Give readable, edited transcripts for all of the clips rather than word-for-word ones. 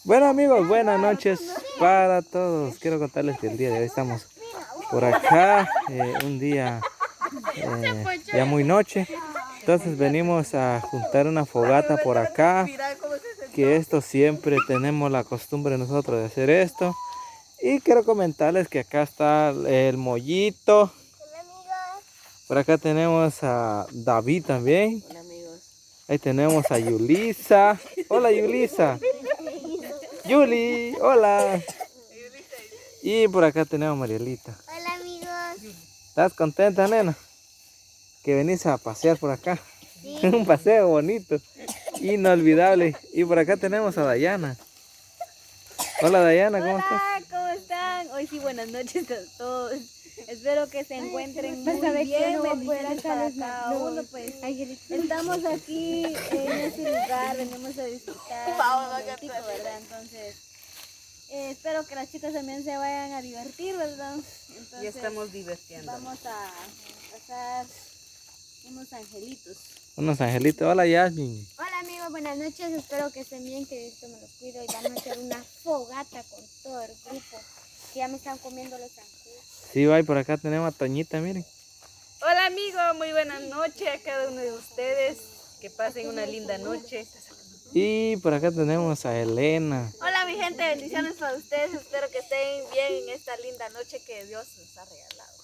Bueno amigos, buenas noches para todos. Quiero contarles que el día de hoy estamos por acá, un día ya muy noche. Entonces venimos a juntar una fogata por acá, que esto siempre tenemos la costumbre nosotros de hacer esto. Y quiero comentarles que acá está el Mollito. Por acá tenemos a David también. Hola amigos. Ahí tenemos a Yulisa. Hola Yulisa. Yuli, hola. Y por acá tenemos a Marielita. Hola amigos. ¿Estás contenta, nena? Que venís a pasear por acá. Sí. Un paseo bonito, inolvidable. Y por acá tenemos a Dayana. Hola Dayana, ¿cómo estás? Hola, ¿cómo están? Hoy sí, buenas noches a todos. Espero que se encuentren muy Pues, bien. no Bendiciones para cada uno. Pues estamos aquí en este lugar, venimos a disfrutar un momentico, ¿verdad? Entonces, espero que las chicas también se vayan a divertir, ¿verdad? Entonces, Ya estamos divirtiendo. vamos a pasar unos angelitos. Unos angelitos. Hola Yasmin. Hola amigos, buenas noches. Espero que estén bien, que Dios me los cuide. Y vamos a hacer una fogata con todo el grupo. Que ya me están comiendo los zancudos. Sí, va, y por acá tenemos a Toñita, miren. Hola amigos, muy buenas noches a cada uno de ustedes. Que pasen una linda noche. Y por acá tenemos a Elena. Hola mi gente, bendiciones para ustedes. Espero que estén bien en esta linda noche que Dios nos ha regalado.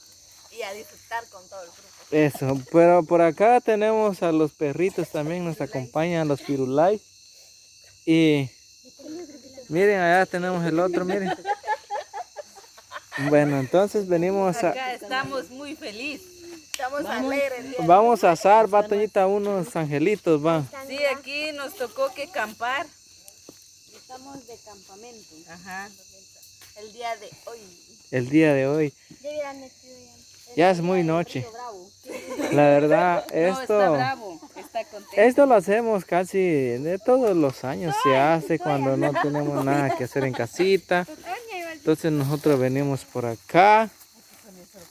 Y a disfrutar con todo el grupo. Eso, pero por acá tenemos a los perritos también, nos acompañan los Firulais. Y miren, allá tenemos el otro, miren. Bueno, entonces venimos a... Acá estamos muy felices. Estamos alegres. Vamos a asar, va Toñita, unos angelitos, va. Sí, aquí nos tocó que acampar. Estamos de campamento. Ajá. El día de hoy. El día de hoy. Ya hubieran metido ya. Ya es muy noche. Río Bravo. La verdad, No, está esto... bravo, está contento. Esto lo hacemos casi de todos los años, se hace cuando no tenemos nada que hacer en casita. Entonces nosotros venimos por acá.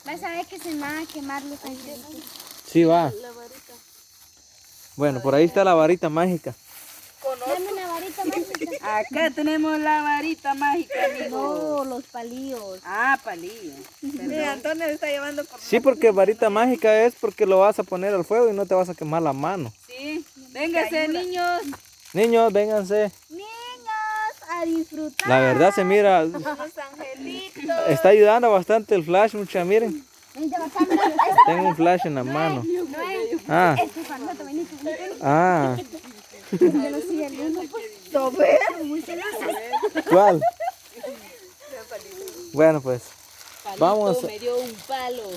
Vas a ver que se me van a quemar los angelitos. Sí va. Bueno, por ahí está la varita mágica. Dame una varita mágica. Acá tenemos la varita mágica, amigos. No, los palillos. Ah, palillo. Mira, Antonio se está llevando por... Sí, porque varita mágica es porque lo vas a poner al fuego y no te vas a quemar la mano. Sí. Véngase, niños. Niños, vénganse. Niños, a disfrutar. La verdad se mira, Los angelitos. está ayudando bastante el flash, mucha, miren. Vente, papá, mira. Tengo un flash en la mano. No es. Ah, Este fantasma, venite, venite. ah, Yo lo sigo el uno, pues. Muy celosa. ¿cuál? Bueno, pues, vamos. Palito me dio un palo.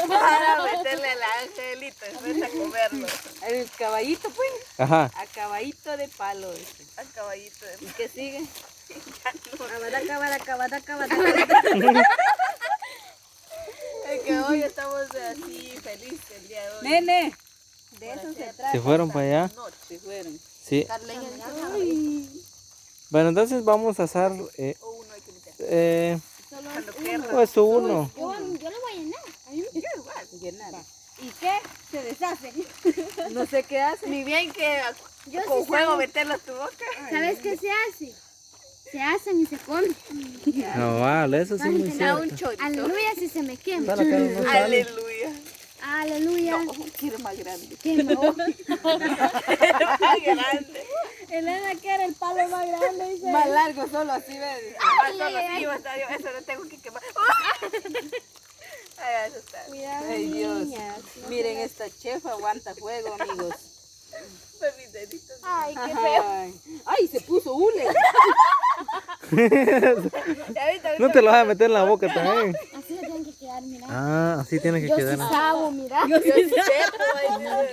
Para meterle al angelito, después a comerlo. El caballito, pues. Ajá. A caballito de palo. A caballito de palo. ¿Y qué sigue? Es que hoy estamos así felices el día de hoy. Nene. De eso se trata. ¿Se fueron para allá? No, se fueron. Sí. Carleña Bueno, entonces vamos a asar o uno hay que meter. Cuando querrá. pues uno. Yo lo voy a llenar. A mí me Llenar. ¿Y qué? Se deshacen. No sé qué hace. Ni bien que Yo con sí juego sé. meterlo a tu boca. ¿Sabes qué se hace? Se hacen y se comen. No vale, eso sí es muy Da un cierto. chorito. Aleluya si se me quema. Sale acá, no sale. Aleluya. Aleluya. No, quiero más grande. Quema. Más grande. Elena quiere el palo más grande. Dice. Más largo, solo así, ¿ves? Solo así, eso lo tengo que quemar. Ay, eso está. Cuidado, Ay, Dios. niñas. Miren, esta chef aguanta fuego, amigos. Mis deditos. Ay, qué feo. Ay, se puso hule. No te lo vas a meter en la boca también. Así le tienen que quedar, mira. Ah, así tiene que Yo sí quedar. sabo, mira. Yo sí sepo,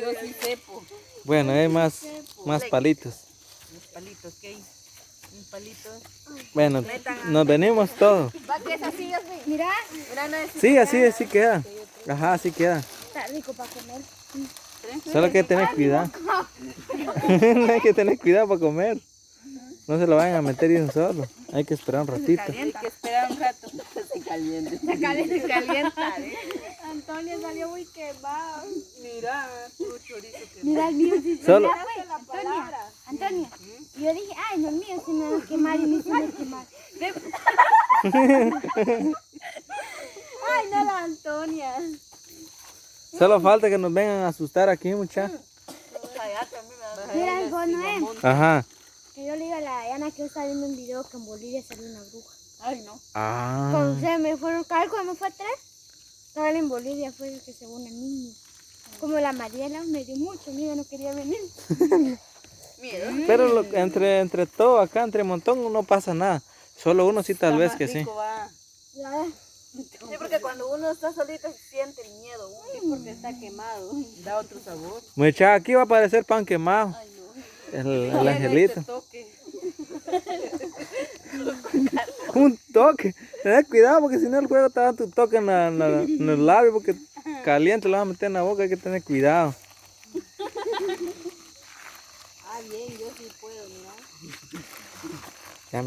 yo sí sepo. Bueno, hay más palitos. Los palitos, ¿qué? Un palito. Bueno, nos venimos todos. Va que es así, yo sí. Mira, Mira, no es Sí, así queda. Ajá, así queda. está rico para comer. Solo hay que tener cuidado. Hay que tener cuidado para comer. No se lo vayan a meter de un solo. Hay que esperar un ratito. Hay que esperar un rato. Se caliente. Se calienta. Antonio salió muy quemado. Mira, puro chorizo que... Mira el mío. Sí, Solo, Antonia, Antonia, Y yo dije, ay, no es mío, se me va a quemar y ni se me quemar. Ay, no, la Antonia. Solo falta que nos vengan a asustar aquí, muchachos. Cállate, a mí me da Mira, el Noé, Ajá. que yo le digo a la Diana que yo estaba viendo un video que en Bolivia salió una bruja. Ay, no. Ah. Cuando se me fueron, cuando me fue atrás, estaba en Bolivia, fue que se una niña. Como la Mariela me dio mucho miedo, no quería venir. Miedo. Pero entre todo acá, entre montón, no pasa nada. Solo uno sí tal vez que sí. Ya, Sí, porque cuando uno está solito siente el miedo. Porque está quemado. Da otro sabor. Muchacha, aquí va a aparecer pan quemado. Ay, no. El angelito. Toque. Un toque. Ten cuidado porque si no el juego te da tu toque en el labio porque caliente lo vas a meter en la boca. Hay que tener cuidado. Ah, bien, yo sí puedo,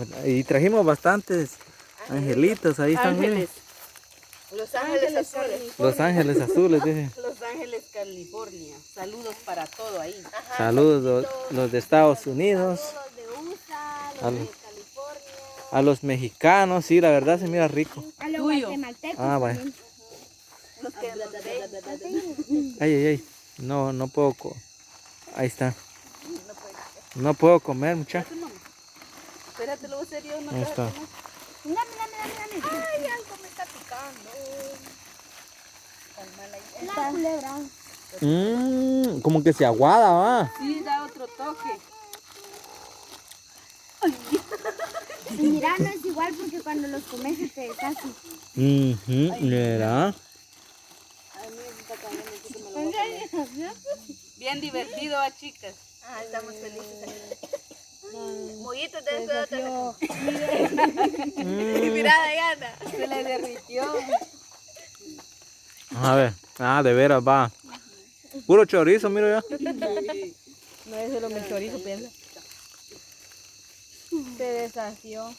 mira. Y trajimos bastantes angelitos. Ahí están, miren. Los Ángeles Azules. Los ángeles azules, dice. Los Ángeles, California. Saludos para todo ahí. Saludos los de Estados Unidos. Los de USA, A los de los, California. a los mexicanos, sí, la verdad se mira rico. a los Tuyo. guatemaltecos Ah, vaya. también. Los que nos ven. Ay. No puedo. Ahí está. No puedo comer, muchacho. Espérate, luego serio, no Ahí te está. Dame. Ay, algo me está picando. La culebra. Como que se aguada, va. Sí, da otro toque. Y mira, no es igual porque cuando los comes se te deshacen. Mira. Bien divertido, ¿va, chicas? Ah, estamos felices aquí. Mollitos de eso. Mira, Diana. Se le derritió. A ver. De veras, va. Puro chorizo, miro yo. No, eso lo me chorizo, piensa. Se deshació.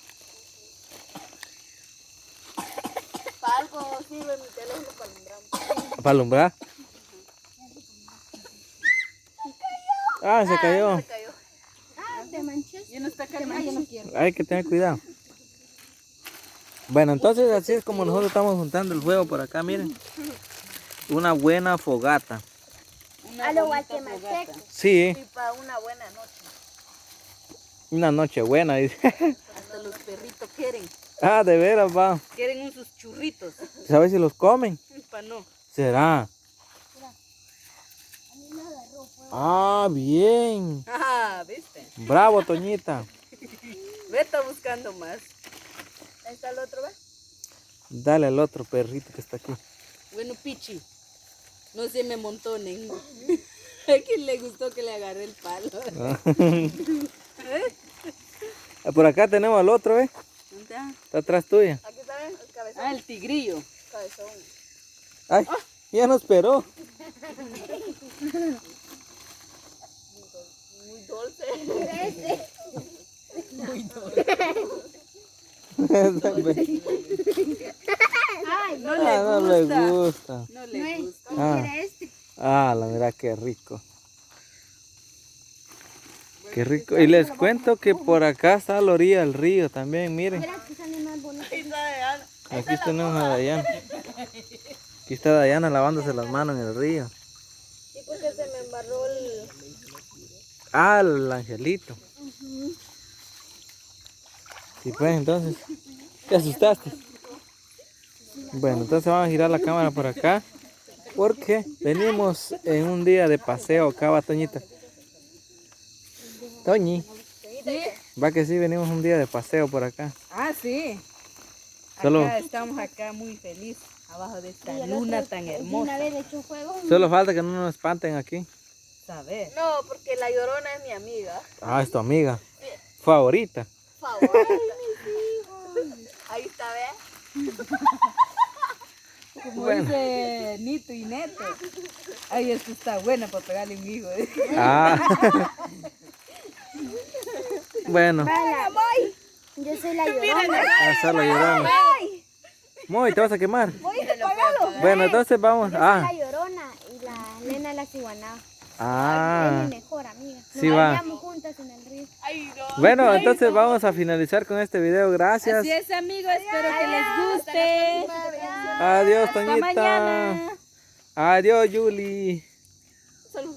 Para algo sirve mi teléfono para alumbrar. Para alumbrar. Se cayó. Se cayó. Ah, te manches. Y no está Te caliente. manches, no quiero. Hay que tener cuidado. Bueno, entonces así es como nosotros estamos juntando el fuego por acá, miren. Una buena fogata. Una A lo bonita guatemalteco. fogata. Sí, Y para una buena noche. una noche buena, dice. Hasta los perritos quieren. De veras, va. Quieren sus churritos. ¿Sabes si los comen? Pa' no. ¿Será? Bien. Ah, ¿viste? Bravo, Toñita. Vete buscando más. Ahí está el otro, ¿ves? Dale al otro perrito que está aquí. Bueno, Pichi, no se me montonen. ¿A quién le gustó que le agarré el palo? Por acá tenemos al otro, ¿eh? ¿Dónde está? Está atrás tuya. Aquí está, ¿ven? El cabezón. Ah, el tigrillo. Cabezón. Ay, ya nos esperó. Muy dulce. Ay, No le No le gusta. gusta. No no le es. gusta. ¿Cómo era este? La verdad que rico. Qué rico. Y les cuento que por acá está a la orilla del río también, miren. Mira que sale más bonito. Ahí está Diana. Aquí tenemos a Dayana. Aquí está Dayana lavándose las manos en el río. Sí, porque se me embarró el... El angelito. Sí, pues entonces. ¿Te asustaste? Bueno, entonces vamos a girar la cámara por acá. Porque venimos en un día de paseo acá, va Toñita. Toñi. Va que sí, venimos un día de paseo por acá. Ah, sí. Solo- Acá estamos acá muy felices, abajo de esta luna tan De una hermosa. vez le echó un juego. Solo falta que no nos espanten aquí. ¿Sabes? No, porque la Llorona es mi amiga. Es tu amiga. Favorita. Favorita. Ahí está, ¿ves? Como Bueno. dice Nito y Neto. Ay, esto está buena para pegarle un hijo. Bueno. Hola. Yo soy la Llorona. Solo llorando. Muy, te vas a quemar. Bueno, entonces vamos. Yo soy la Llorona y la Elena la ciguanaba. Ah, Es mi mejor amiga. sí Nos va. bañamos juntas en el río. Ay, no. Bueno, entonces vamos a finalizar con este video. Gracias. Así es, amigos. Espero que les guste. Adiós, Hasta Toñita. mañana. Adiós, Yuli. Solo